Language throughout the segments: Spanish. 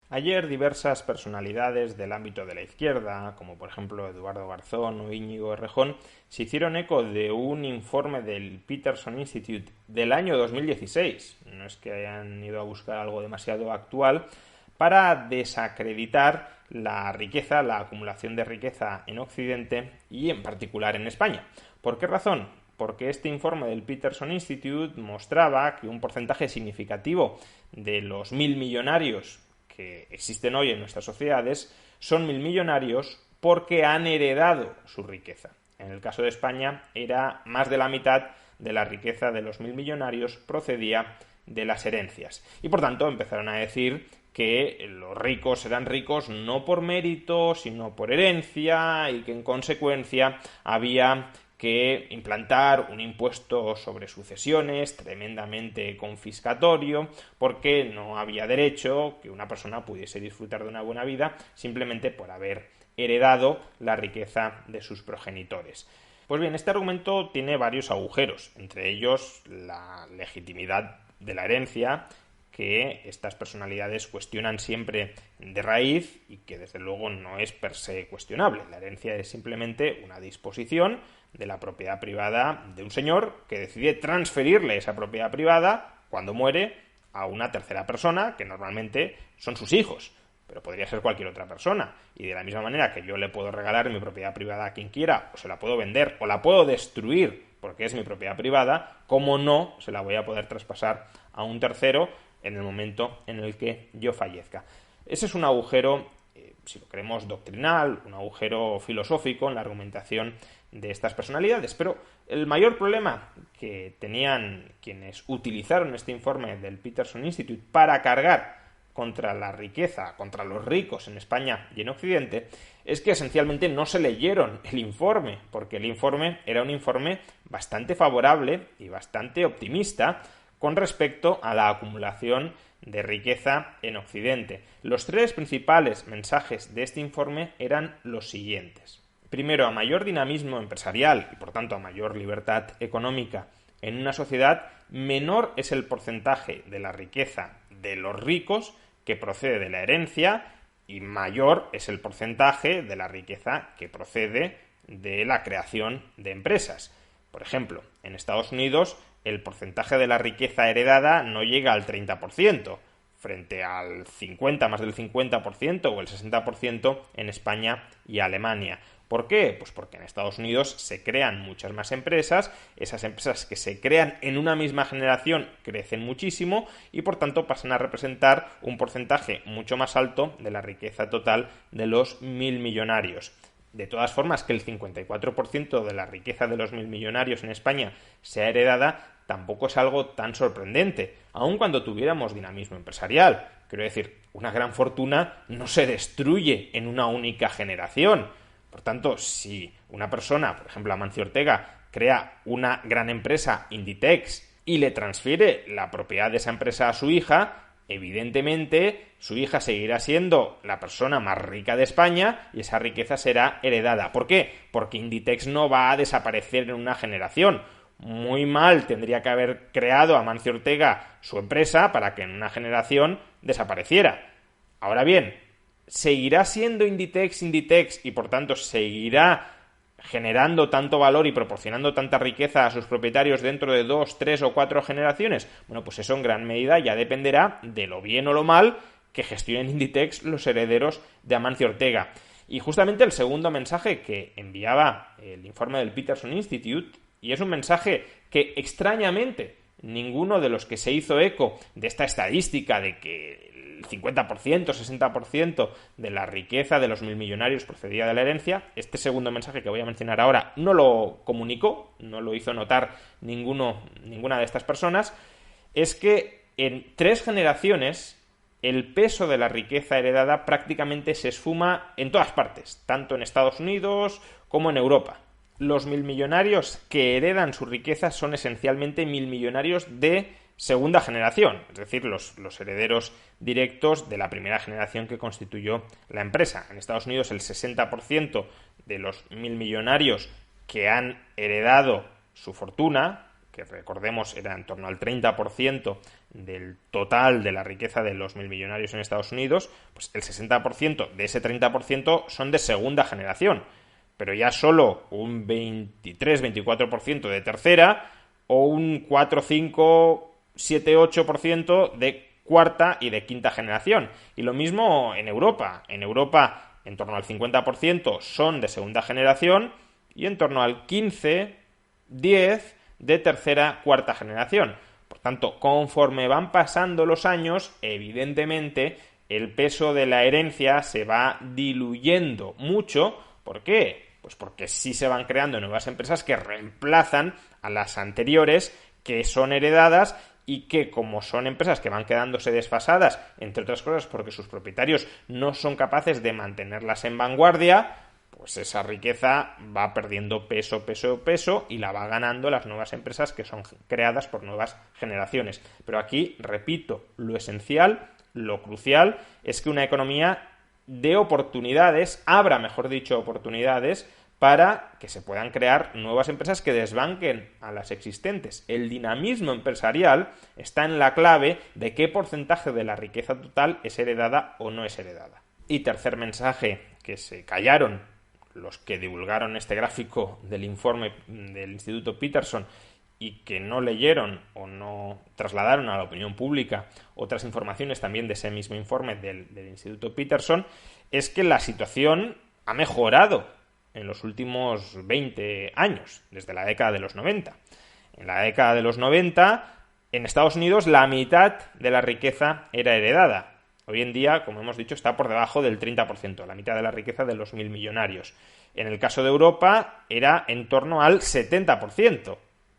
Ayer diversas personalidades del ámbito de la izquierda, como por ejemplo Eduardo Garzón o Íñigo Errejón, se hicieron eco de un informe del Peterson Institute del año 2016, no es que hayan ido a buscar algo demasiado actual, para desacreditar la riqueza, la acumulación de riqueza en Occidente y en particular en España. ¿Por qué razón? Porque este informe del Peterson Institute mostraba que un porcentaje significativo de los 1.000 millonarios que existen hoy en nuestras sociedades son 1.000 millonarios porque han heredado su riqueza. En el caso de España era más de la mitad de la riqueza de los 1.000 millonarios procedía de las herencias. Y por tanto empezaron a decir que los ricos eran ricos no por mérito, sino por herencia, y que en consecuencia había que implantar un impuesto sobre sucesiones tremendamente confiscatorio, porque no había derecho que una persona pudiese disfrutar de una buena vida simplemente por haber heredado la riqueza de sus progenitores. Pues bien, este argumento tiene varios agujeros, entre ellos la legitimidad de la herencia, que estas personalidades cuestionan siempre de raíz y que desde luego no es per se cuestionable. La herencia es simplemente una disposición de la propiedad privada de un señor que decide transferirle esa propiedad privada cuando muere a una tercera persona, que normalmente son sus hijos, pero podría ser cualquier otra persona. Y de la misma manera que yo le puedo regalar mi propiedad privada a quien quiera, o se la puedo vender, o la puedo destruir porque es mi propiedad privada, ¿cómo no se la voy a poder traspasar a un tercero en el momento en el que yo fallezca? Ese es un agujero, si lo queremos doctrinal, un agujero filosófico en la argumentación de estas personalidades, pero el mayor problema que tenían quienes utilizaron este informe del Peterson Institute para cargar contra la riqueza, contra los ricos en España y en Occidente, es que esencialmente no se leyeron el informe, porque el informe era un informe bastante favorable y bastante optimista con respecto a la acumulación de riqueza en Occidente. Los tres principales mensajes de este informe eran los siguientes. Primero, a mayor dinamismo empresarial y por tanto a mayor libertad económica en una sociedad, menor es el porcentaje de la riqueza de los ricos que procede de la herencia y mayor es el porcentaje de la riqueza que procede de la creación de empresas. Por ejemplo, en Estados Unidos el porcentaje de la riqueza heredada no llega al 30%, frente al 50, más del 50% o el 60% en España y Alemania. ¿Por qué? Pues porque en Estados Unidos se crean muchas más empresas, esas empresas que se crean en una misma generación crecen muchísimo y por tanto pasan a representar un porcentaje mucho más alto de la riqueza total de los 1.000 millonarios. De todas formas, que el 54% de la riqueza de los 1.000 millonarios en España sea heredada tampoco es algo tan sorprendente, aun cuando tuviéramos dinamismo empresarial. Quiero decir, una gran fortuna no se destruye en una única generación. Por tanto, si una persona, por ejemplo Amancio Ortega, crea una gran empresa, Inditex, y le transfiere la propiedad de esa empresa a su hija, evidentemente su hija seguirá siendo la persona más rica de España y esa riqueza será heredada. ¿Por qué? Porque Inditex no va a desaparecer en una generación. Muy mal tendría que haber creado Amancio Ortega su empresa para que en una generación desapareciera. Ahora bien, ¿seguirá siendo Inditex y por tanto seguirá generando tanto valor y proporcionando tanta riqueza a sus propietarios dentro de 2, 3 o 4 generaciones? Bueno, pues eso en gran medida ya dependerá de lo bien o lo mal que gestionen Inditex los herederos de Amancio Ortega. Y justamente el segundo mensaje que enviaba el informe del Peterson Institute, y es un mensaje que extrañamente ninguno de los que se hizo eco de esta estadística de que el 50%, 60% de la riqueza de los 1.000 millonarios procedía de la herencia, este segundo mensaje que voy a mencionar ahora no lo comunicó, no lo hizo notar ninguna de estas personas, es que en 3 generaciones el peso de la riqueza heredada prácticamente se esfuma en todas partes, tanto en Estados Unidos como en Europa. Los 1.000 millonarios que heredan su riqueza son esencialmente 1.000 millonarios de segunda generación, es decir, los herederos directos de la primera generación que constituyó la empresa. En Estados Unidos el 60% de los 1.000 millonarios que han heredado su fortuna, que recordemos era en torno al 30% del total de la riqueza de los 1.000 millonarios en Estados Unidos, pues el 60% de ese 30% son de segunda generación, pero ya solo un 23-24% de tercera o un 4, 5, 7, 8% de cuarta y de quinta generación. Y lo mismo en Europa. En Europa en torno al 50% son de segunda generación y en torno al 15, 10 de tercera, cuarta generación. Por tanto, conforme van pasando los años, evidentemente el peso de la herencia se va diluyendo mucho. ¿Por qué? Pues porque sí se van creando nuevas empresas que reemplazan a las anteriores, que son heredadas y que, como son empresas que van quedándose desfasadas, entre otras cosas porque sus propietarios no son capaces de mantenerlas en vanguardia, pues esa riqueza va perdiendo peso y la va ganando las nuevas empresas que son creadas por nuevas generaciones. Pero aquí, repito, lo esencial, lo crucial, es que una economía dé oportunidades, abra, mejor dicho, oportunidades para que se puedan crear nuevas empresas que desbanquen a las existentes. El dinamismo empresarial está en la clave de qué porcentaje de la riqueza total es heredada o no es heredada. Y tercer mensaje, que se callaron los que divulgaron este gráfico del informe del Instituto Peterson y que no leyeron o no trasladaron a la opinión pública otras informaciones también de ese mismo informe del Instituto Peterson, es que la situación ha mejorado en los últimos 20 años, desde la década de los 90. En la década de los 90, en Estados Unidos, la mitad de la riqueza era heredada. Hoy en día, como hemos dicho, está por debajo del 30%, la mitad de la riqueza de los 1.000 millonarios. En el caso de Europa, era en torno al 70%.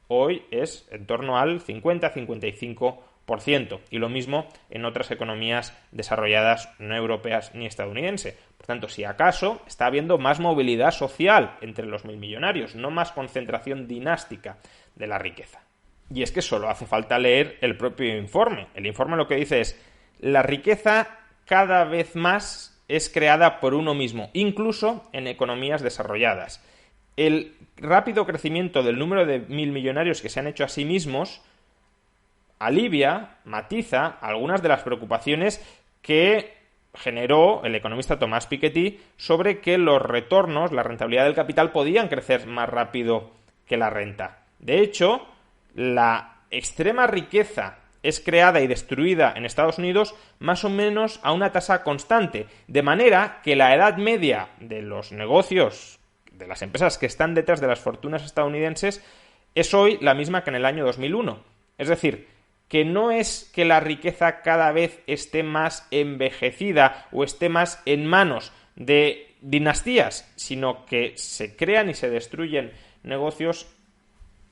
Hoy es en torno al 50-55%. Y lo mismo en otras economías desarrolladas no europeas ni estadounidenses. Por tanto, si acaso, está habiendo más movilidad social entre los 1.000 millonarios, no más concentración dinástica de la riqueza. Y es que solo hace falta leer el propio informe. El informe lo que dice es: la riqueza cada vez más es creada por uno mismo, incluso en economías desarrolladas. El rápido crecimiento del número de 1.000 millonarios que se han hecho a sí mismos alivia, matiza algunas de las preocupaciones que generó el economista Thomas Piketty sobre que los retornos, la rentabilidad del capital, podían crecer más rápido que la renta. De hecho, la extrema riqueza es creada y destruida en Estados Unidos más o menos a una tasa constante, de manera que la edad media de los negocios, de las empresas que están detrás de las fortunas estadounidenses, es hoy la misma que en el año 2001. Es decir, que no es que la riqueza cada vez esté más envejecida o esté más en manos de dinastías, sino que se crean y se destruyen negocios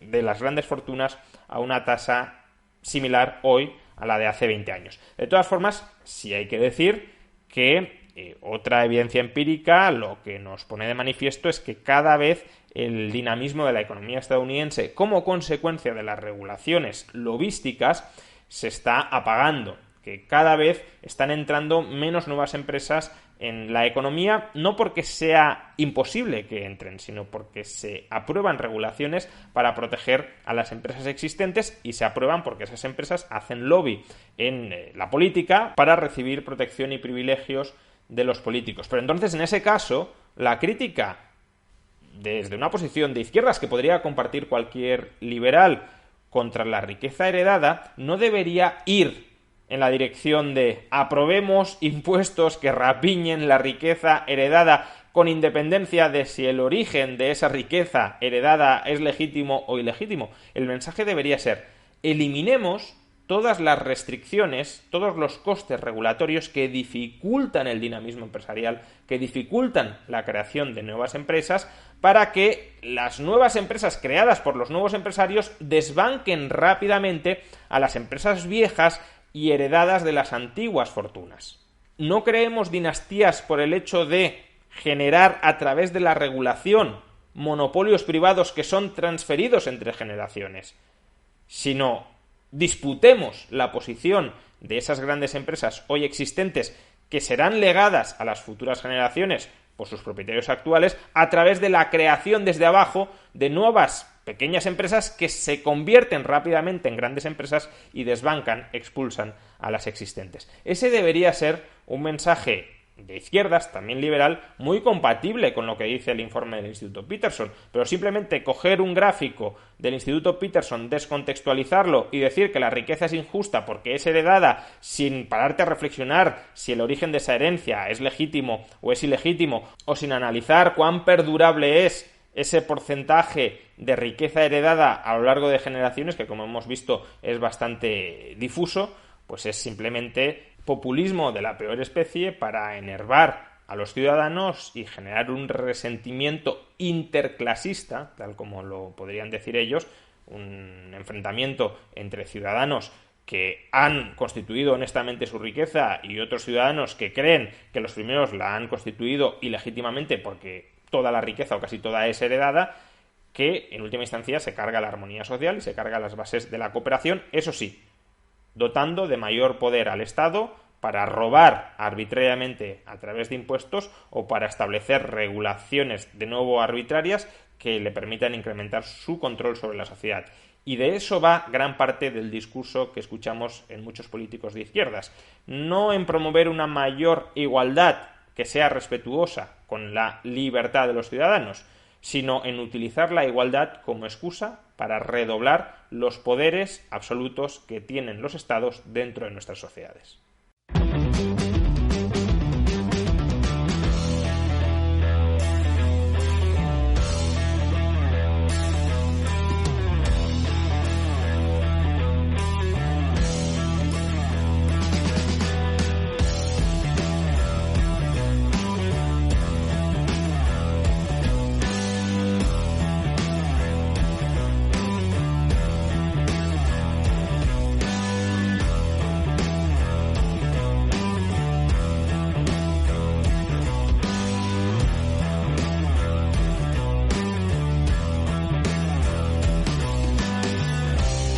de las grandes fortunas a una tasa similar hoy a la de hace 20 años. De todas formas, sí hay que decir que otra evidencia empírica lo que nos pone de manifiesto es que cada vez el dinamismo de la economía estadounidense, como consecuencia de las regulaciones lobísticas, se está apagando, que cada vez están entrando menos nuevas empresas en la economía, no porque sea imposible que entren, sino porque se aprueban regulaciones para proteger a las empresas existentes y se aprueban porque esas empresas hacen lobby en la política para recibir protección y privilegios de los políticos. Pero entonces, en ese caso, la crítica desde una posición de izquierdas que podría compartir cualquier liberal contra la riqueza heredada no debería ir en la dirección de aprobemos impuestos que rapiñen la riqueza heredada con independencia de si el origen de esa riqueza heredada es legítimo o ilegítimo. El mensaje debería ser: eliminemos todas las restricciones, todos los costes regulatorios que dificultan el dinamismo empresarial, que dificultan la creación de nuevas empresas, para que las nuevas empresas creadas por los nuevos empresarios desbanquen rápidamente a las empresas viejas y heredadas de las antiguas fortunas. No creemos dinastías por el hecho de generar a través de la regulación monopolios privados que son transferidos entre generaciones, sino disputemos la posición de esas grandes empresas hoy existentes que serán legadas a las futuras generaciones por sus propietarios actuales a través de la creación desde abajo de nuevas pequeñas empresas que se convierten rápidamente en grandes empresas y desbancan, expulsan a las existentes. Ese debería ser un mensaje de izquierdas, también liberal, muy compatible con lo que dice el informe del Instituto Peterson, pero simplemente coger un gráfico del Instituto Peterson, descontextualizarlo y decir que la riqueza es injusta porque es heredada sin pararte a reflexionar si el origen de esa herencia es legítimo o es ilegítimo, o sin analizar cuán perdurable es ese porcentaje de riqueza heredada a lo largo de generaciones, que como hemos visto es bastante difuso, pues es simplemente populismo de la peor especie para enervar a los ciudadanos y generar un resentimiento interclasista, tal como lo podrían decir ellos, un enfrentamiento entre ciudadanos que han constituido honestamente su riqueza y otros ciudadanos que creen que los primeros la han constituido ilegítimamente porque toda la riqueza o casi toda es heredada, que en última instancia se carga la armonía social y se carga las bases de la cooperación, eso sí, dotando de mayor poder al Estado para robar arbitrariamente a través de impuestos o para establecer regulaciones de nuevo arbitrarias que le permitan incrementar su control sobre la sociedad. Y de eso va gran parte del discurso que escuchamos en muchos políticos de izquierdas. No en promover una mayor igualdad que sea respetuosa con la libertad de los ciudadanos, sino en utilizar la igualdad como excusa para redoblar los poderes absolutos que tienen los estados dentro de nuestras sociedades.